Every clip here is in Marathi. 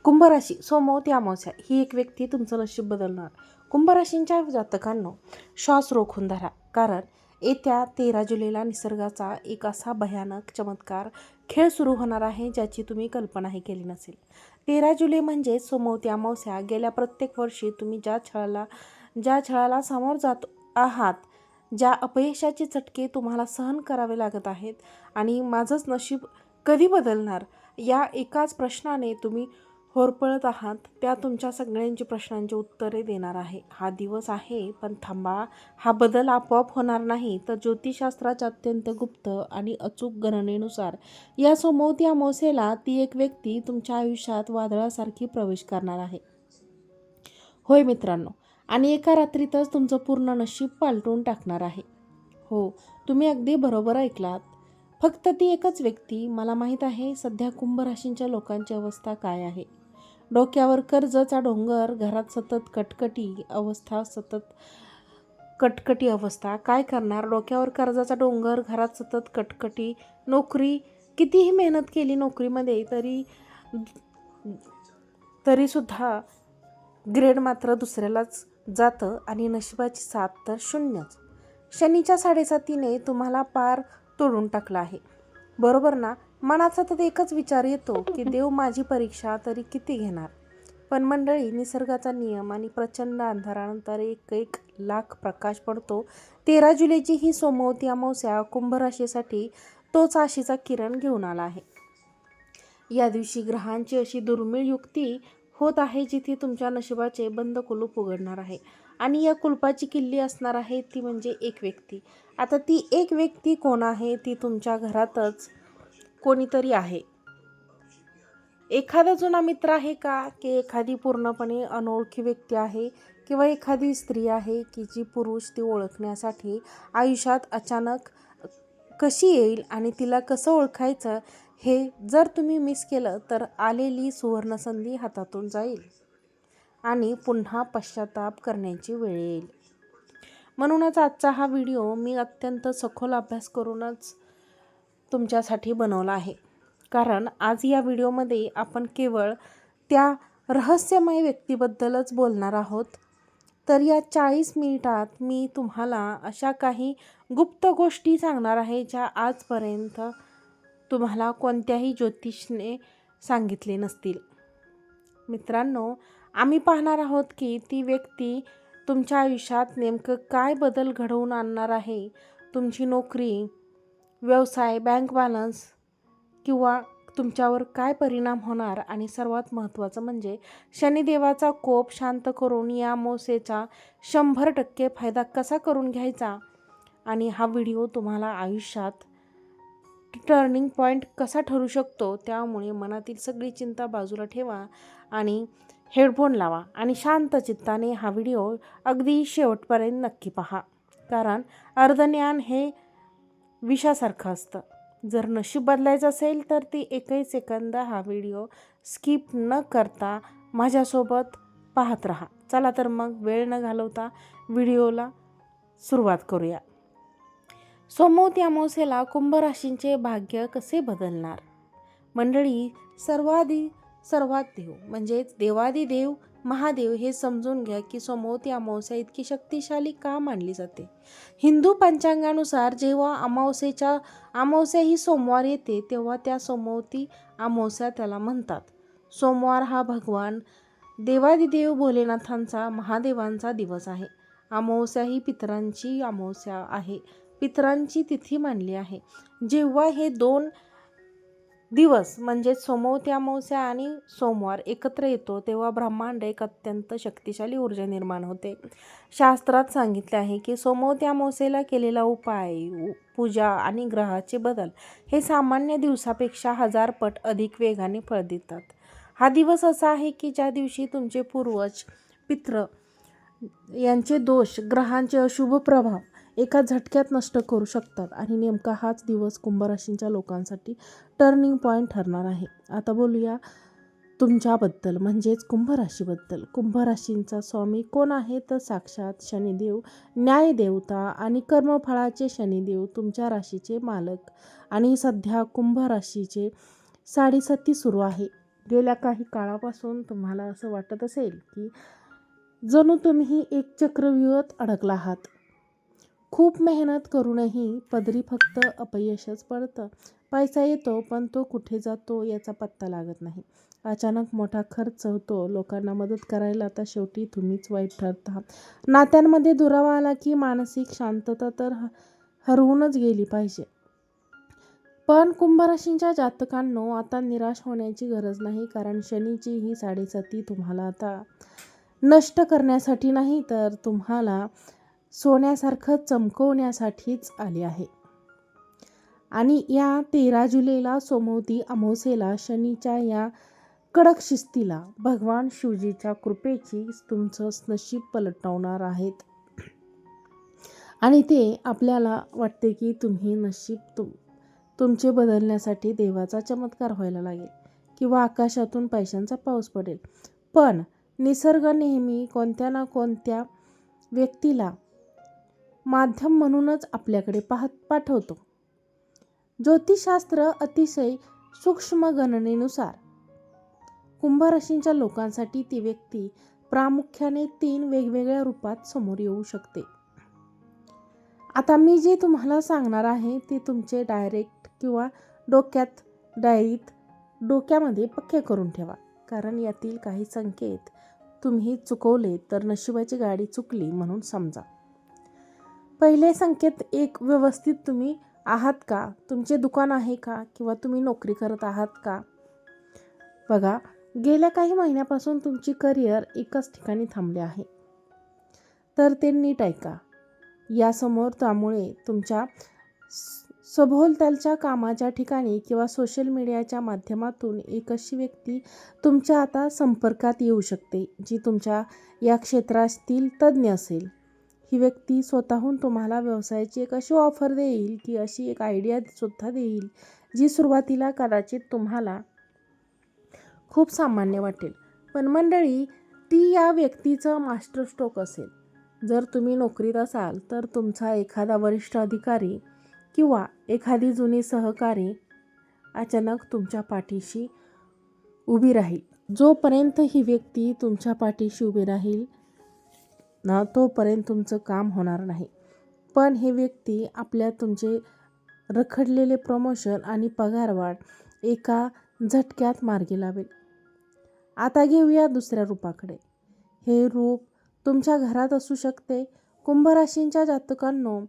कुंभराशी सोमवती अमावस्या ही एक व्यक्ती तुमचं नशीब बदलणार. कुंभराशींच्या जातकांनो, श्वास रोखून धरा, कारण येत्या 13 जुलैला निसर्गाचा एक असा भयानक चमत्कार खेळ सुरू होणार आहे ज्याची तुम्ही कल्पनाही केली नसेल. 13 जुलै म्हणजे सोमवती अमावस्या. गेल्या प्रत्येक वर्षी तुम्ही ज्या छळाला समोर जात आहात, ज्या अपयशाचे चटके तुम्हाला सहन करावे लागत आहेत आणि माझंच नशीब कधी बदलणार या एकाच प्रश्नाने तुम्ही होरपळत आहात, त्या तुमच्या सगळ्यांची प्रश्नांची उत्तरे देणार आहे हा दिवस आहे. पण थांबा, हा बदल आपोआप होणार नाही, तर ज्योतिषशास्त्राच्या अत्यंत गुप्त आणि अचूक गणनेनुसार या सोमवती अमावस्येला ती एक व्यक्ती तुमच्या आयुष्यात वादळासारखी प्रवेश करणार आहे. होय मित्रांनो, आणि एका रात्रीतच तुमचं पूर्ण नशीब पालटून टाकणार आहे. हो, तुम्ही अगदी बरोबर ऐकलात. फक्त ती एकच व्यक्ती. मला माहीत आहे सध्या कुंभ राशींच्या लोकांची अवस्था काय आहे. डोक्यावर कर्जाचा डोंगर, घरात सतत कटकटी अवस्था. काय करणार? डोक्यावर कर्जाचा डोंगर, घरात सतत कटकटी. नोकरी, कितीही मेहनत केली नोकरीमध्ये तरी सुद्धा ग्रेड मात्र दुसऱ्यालाच जातं आणि नशिबाची साथ तर शून्यच. शनीच्या 7.5 तुम्हाला पार तोडून टाकला आहे, बरोबर ना? मनात सतत एकच विचार येतो की देव माझी परीक्षा तरी किती घेणार. पण मंडळी, निसर्गाचा नियम आणि प्रचंड अंधारानंतर एक लाख प्रकाश पडतो. 13 जुलैची ही सोमवती अमावस्या कुंभ राशीसाठी तोच आशेचा किरण घेऊन आला आहे. या दिवशी ग्रहांची अशी दुर्मिळ युक्ती होत आहे जिथे तुमच्या नशिबाचे बंद कुलूप उघडणार आहे आणि या कुलपाची किल्ली असणार आहे ती म्हणजे एक व्यक्ती. आता ती एक व्यक्ती कोण आहे? ती तुमच्या घरातच कोणीतरी आहे. एखादा जुना मित्र आहे का, की एखादी पूर्णपणे अनोळखी व्यक्ती आहे, किंवा एखादी स्त्री आहे की जी पुरुष ती ओळखण्यासाठी आयुष्यात अचानक कशी येईल आणि तिला कसं ओळखायचं हे जर तुम्ही मिस केलं तर आलेली सुवर्णसंधी हातातून जाईल आणि पुन्हा पश्चाताप करण्याची वेळ येईल. म्हणूनच आजचा हा व्हिडिओ मी अत्यंत सखोल अभ्यास करूनच तुमच्यासाठी बनवला आहे. कारण आज या व्हिडिओमध्ये आपण केवळ त्या रहस्यमय व्यक्तीबद्दलच बोलणार आहोत. तर या 40 मिनिटात मी तुम्हाला अशा काही गुप्त गोष्टी सांगणार आहे ज्या आजपर्यंत तुम्हाला कोणत्याही ज्योतिषने सांगितले नसतील. मित्रांनो, आम्ही पाहणार आहोत की ती व्यक्ती तुमच्या आयुष्यात नेमकं काय बदल घडवून आणणार आहे. तुमची नोकरी, व्यवसाय, बँक बॅलन्स किंवा तुमच्यावर काय परिणाम होणार आणि सर्वात महत्त्वाचं म्हणजे शनिदेवाचा कोप शांत करून या अमावस्येचा 100% फायदा कसा करून घ्यायचा आणि हा व्हिडिओ तुम्हाला आयुष्यात टर्निंग पॉईंट कसा ठरू शकतो. त्यामुळे मनातील सगळी चिंता बाजूला ठेवा आणि हेडफोन लावा आणि शांत चित्ताने हा व्हिडिओ अगदी शेवटपर्यंत नक्की पहा. कारण अर्धज्ञान हे विषासारखं असतं. जर नशीब बदलायचं असेल तर ती एकही सेकंद हा व्हिडिओ स्किप न करता माझ्यासोबत पाहत राहा. चला तर मग वेळ न घालवता व्हिडिओला सुरुवात करूया. सोमवती अमावस्येला कुंभ राशींचे भाग्य कसे बदलणार? मंडळी, सर्वात देव म्हणजेच देवादिदेव महादेव हे समजून घ्या की सोमवती अमावस्या इतकी शक्तिशाली का मानली जाते. हिंदू पंचांगानुसार जेव्हा अमावस्या ही सोमवार येते तेव्हा त्या सोमवती अमावस्या त्याला म्हणतात. सोमवार हा भगवान देवादिदेव भोलेनाथांचा, महादेवांचा दिवस आहे. अमावस्या ही पितरांची अमावस्या आहे, पितरांची तिथी मानली आहे. जेव्हा हे 2 दिवस म्हणजे सोमवती अमावस्या आणि सोमवार एकत्र येतो तेव्हा ब्रह्मांड एक अत्यंत शक्तिशाली ऊर्जा निर्माण होते. शास्त्रात सांगितले आहे की सोमवती अमावस्येला केलेला उपाय, पूजा आणि ग्रहाचे बदल हे सामान्य दिवसापेक्षा 1000 पट अधिक वेगाने फळ देतात. हा दिवस असा आहे की ज्या दिवशी तुमचे पूर्वज, पितृ यांचे दोष, ग्रहांचे अशुभ प्रभाव एका झटक्यात नष्ट करू शकतात आणि नेमका हाच दिवस कुंभ राशींच्या लोकांसाठी टर्निंग पॉईंट ठरणार आहे. आता बोलूया तुमच्याबद्दल म्हणजेच कुंभ राशीबद्दल. कुंभ राशींचा स्वामी कोण आहे? तर साक्षात शनिदेव, न्यायदेवता आणि कर्मफळाचे शनिदेव तुमच्या राशीचे मालक. आणि सध्या कुंभ राशीचे 7.5 सुरू आहे. गेल्या काही काळापासून तुम्हाला असं वाटत असेल की जणू तुम्ही एक चक्रव्यूहात अडकला आहात. खूप मेहनत करूनही पदरी फक्त अपयशच पडतं. पैसा येतो पण तो कुठे जातो याचा पत्ता लागत नाही. अचानक मोठा खर्च होतो. लोकांना मदत करायला आता शेवटी तुम्हीच वाईट ठरता. नात्यांमध्ये दुरावा आला की मानसिक शांतता तर हरवूनच गेली पाहिजे. पण कुंभराशींच्या जातकांनो, आता निराश होण्याची गरज नाही, कारण शनीची ही 7.5 तुम्हाला आता नष्ट करण्यासाठी नाही तर तुम्हाला सोन्यासारखं चमकवण्यासाठीच आली आहे. आणि या 13 जुलैला सोमवती अमावस्येला शनीच्या या कडक शिस्तीला भगवान शिवजीच्या कृपेची तुमचं नशीब पलटवणार आहेत. आणि ते आपल्याला वाटते की तुम्ही नशीब तुमचे बदलण्यासाठी देवाचा चमत्कार व्हायला लागेल किंवा आकाशातून पैशांचा पाऊस पडेल. पण निसर्ग नेहमी कोणत्या ना कोणत्या व्यक्तीला माध्यम म्हणूनच आपल्याकडे पाठवतो. ज्योतिषशास्त्र अतिशय सूक्ष्म गणनेनुसार कुंभराशींच्या लोकांसाठी ती व्यक्ती प्रामुख्याने 3 वेगवेगळ्या रूपात समोर येऊ शकते. आता मी जे तुम्हाला सांगणार आहे ते तुमचे डायरेक्ट किंवा डोक्यामध्ये पक्के करून ठेवा, कारण यातील काही संकेत तुम्ही चुकवले तर नशिबाची गाडी चुकली म्हणून समजा. पहिले संकेत 1, व्यवस्थित तुम्ही आहात का? तुमचे दुकान आहे का? किंवा तुम्ही नोकरी करत आहात का? बघा, गेल्या काही महिन्यापासून तुमची करिअर एकाच ठिकाणी थांबले आहे, तर ते नीट ऐका. यासमोर त्यामुळे तुमच्या सभोवतालच्या कामाच्या ठिकाणी किंवा सोशल मीडियाच्या माध्यमातून एक अशी व्यक्ती तुमच्या आता संपर्कात येऊ शकते जी तुमच्या या क्षेत्रातील तज्ज्ञ असेल. ही व्यक्ती स्वतःहून तुम्हाला व्यवसायाची एक अशी ऑफर देईल, की अशी एक आयडिया सुद्धा देईल जी सुरुवातीला कदाचित तुम्हाला खूप सामान्य वाटेल, पण मंडळी ती या व्यक्तीचं मास्टर स्ट्रोक असेल. जर तुम्ही नोकरीत असाल तर तुमचा एखादा वरिष्ठ अधिकारी किंवा एखादी जुनी सहकारी अचानक तुमच्या पाठीशी उभी राहील. जोपर्यंत ही व्यक्ती तुमच्या पाठीशी उभी राहील ना, तोपर्यंत तुमचं काम होणार नाही. पण ही व्यक्ती तुमचे रखडलेले प्रमोशन आणि पगारवाढ एका झटक्यात मार्गी लावेल. आता घेऊया दुसऱ्या रूपाकडे. हे रूप तुमच्या घरात असू शकते. कुंभराशींच्या जातकांनो,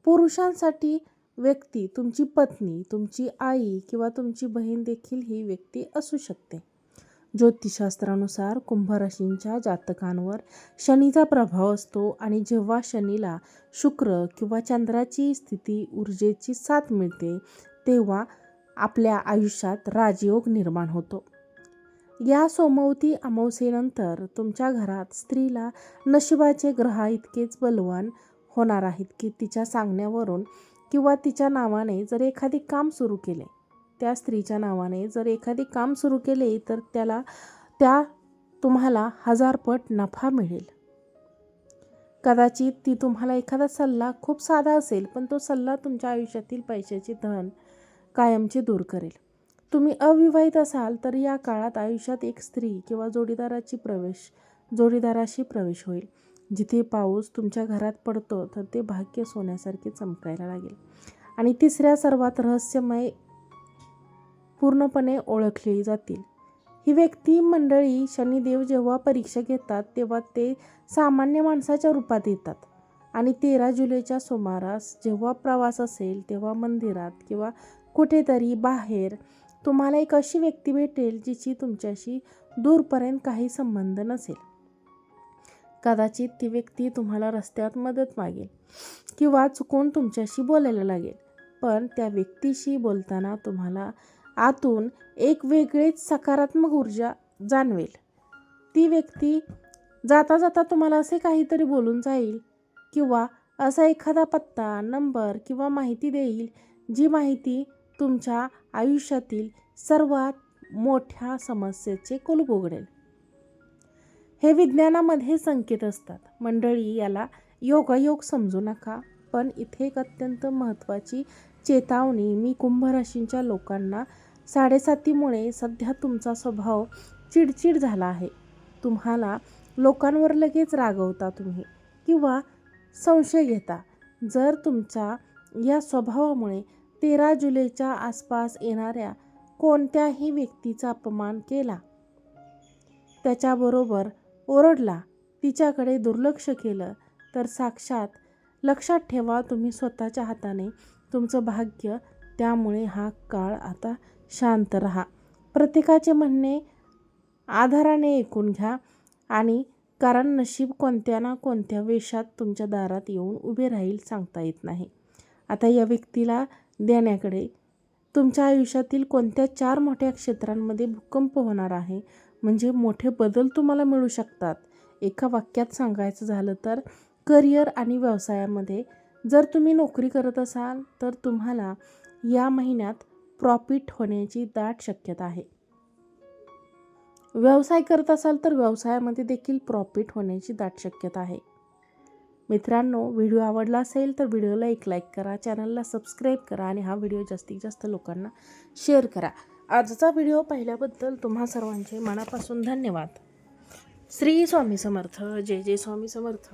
पुरुषांसाठी व्यक्ती तुमची पत्नी, तुमची आई किंवा तुमची बहीण देखील ही व्यक्ती असू शकते. ज्योतिषशास्त्रानुसार कुंभराशींच्या जातकांवर शनीचा प्रभाव असतो आणि जेव्हा शनीला शुक्र किंवा चंद्राची स्थिती ऊर्जेची साथ मिळते तेव्हा आपल्या आयुष्यात राजयोग निर्माण होतो. या सोमवती अमावस्येनंतर तुमच्या घरात स्त्रीला नशिबाचे ग्रह इतकेच बलवान होणार आहेत की तिच्या सांगण्यावरून किंवा तिच्या नावाने जर एखादी काम सुरू केले, त्या स्त्रीच्या नावाने जर एखादी काम सुरू केले तर तुम्हाला 1000 पट नफा मिळेल. कदाचित ती तुम्हाला एखादा सल्ला खूप साधा असेल, पण तो सल्ला तुमच्या आयुष्यातील पैशाची धन कायमची दूर करेल. तुम्ही अविवाहित असाल तर या काळात आयुष्यात एक स्त्री किंवा जोडीदाराशी प्रवेश होईल. जिथे पाऊस तुमच्या घरात पडतो तर ते भाग्य सोन्यासारखे चमकायला लागेल. आणि तिसऱ्या सर्वात रहस्यमय पूर्णपणे ओळखली जातील ही व्यक्ती मंडळी. शनिदेव जेव्हा परीक्षा घेतात तेव्हा ते सामान्य माणसाच्या रूपात येतात. आणि 13 जुलैच्या सुमारास जेव्हा प्रवास असेल तेव्हा मंदिरात किंवा कुठेतरी बाहेर तुम्हाला एक अशी व्यक्ती भेटेल जिची तुमच्याशी दूरपर्यंत काही संबंध नसेल. कदाचित ती व्यक्ती तुम्हाला रस्त्यात मदत मागेल किंवा चुकून तुमच्याशी बोलायला लागेल, पण त्या व्यक्तीशी बोलताना तुम्हाला आतून एक वेगळीच सकारात्मक ऊर्जा जाणवेल. ती व्यक्ती जाता जाता तुम्हाला असे काहीतरी बोलून जाईल किंवा असा एखादा पत्ता, नंबर किंवा माहिती देईल जी माहिती तुमच्या आयुष्यातील सर्वात मोठ्या समस्येचे कुलूप उघडेल. हे विज्ञानामध्ये संकेत असतात मंडळी. याला योगायोग समजू नका, पण इथे एक अत्यंत महत्त्वाची चेतावणी मी कुंभराशींच्या लोकांना साडेसातीमुळे सध्या तुमचा स्वभाव चिडचिड झाला आहे. तुम्हाला लोकांवर लगेच रागवता तुम्ही किंवा संशय घेता. जर तुमच्या या स्वभावामुळे 13 जुलैच्या आसपास येणाऱ्या कोणत्याही व्यक्तीचा अपमान केला, त्याच्याबरोबर ओरडला, तिच्याकडे दुर्लक्ष केलं, तर साक्षात लक्षात ठेवा तुम्ही स्वतःच्या हाताने तुमचं भाग्य. त्यामुळे हा काळ आता शांत राहा. प्रत्येकाचे म्हणणे आधाराने ऐकून घ्या आणि कारण नशीब कोणत्या ना कोणत्या वेशात तुमच्या दारात येऊन उभे राहील सांगता येत नाही. आता या व्यक्तीला देण्याकडे तुमच्या आयुष्यातील कोणत्या 4 मोठ्या क्षेत्रांमध्ये भूकंप होणार आहे, म्हणजे मोठे बदल तुम्हाला मिळू शकतात. एका वाक्यात सांगायचं झालं तर करिअर आणि व्यवसायामध्ये जर तुम्ही नोकरी करत असाल तर तुम्हाला या महिन्यात प्रॉफिट होण्याची दाट शक्यता आहे. व्यवसाय करत असाल तर व्यवसायामध्ये देखील प्रॉफिट होण्याची दाट शक्यता आहे. मित्रांनो, व्हिडिओ आवडला असेल तर व्हिडिओला एक लाईक करा, चॅनलला सबस्क्राईब करा आणि हा व्हिडिओ जास्तीत जास्त लोकांना शेअर करा. आजचा व्हिडिओ पाहिल्याबद्दल तुम्हा सर्वांचे मनापासून धन्यवाद. श्री स्वामी समर्थ. जय जय स्वामी समर्थ.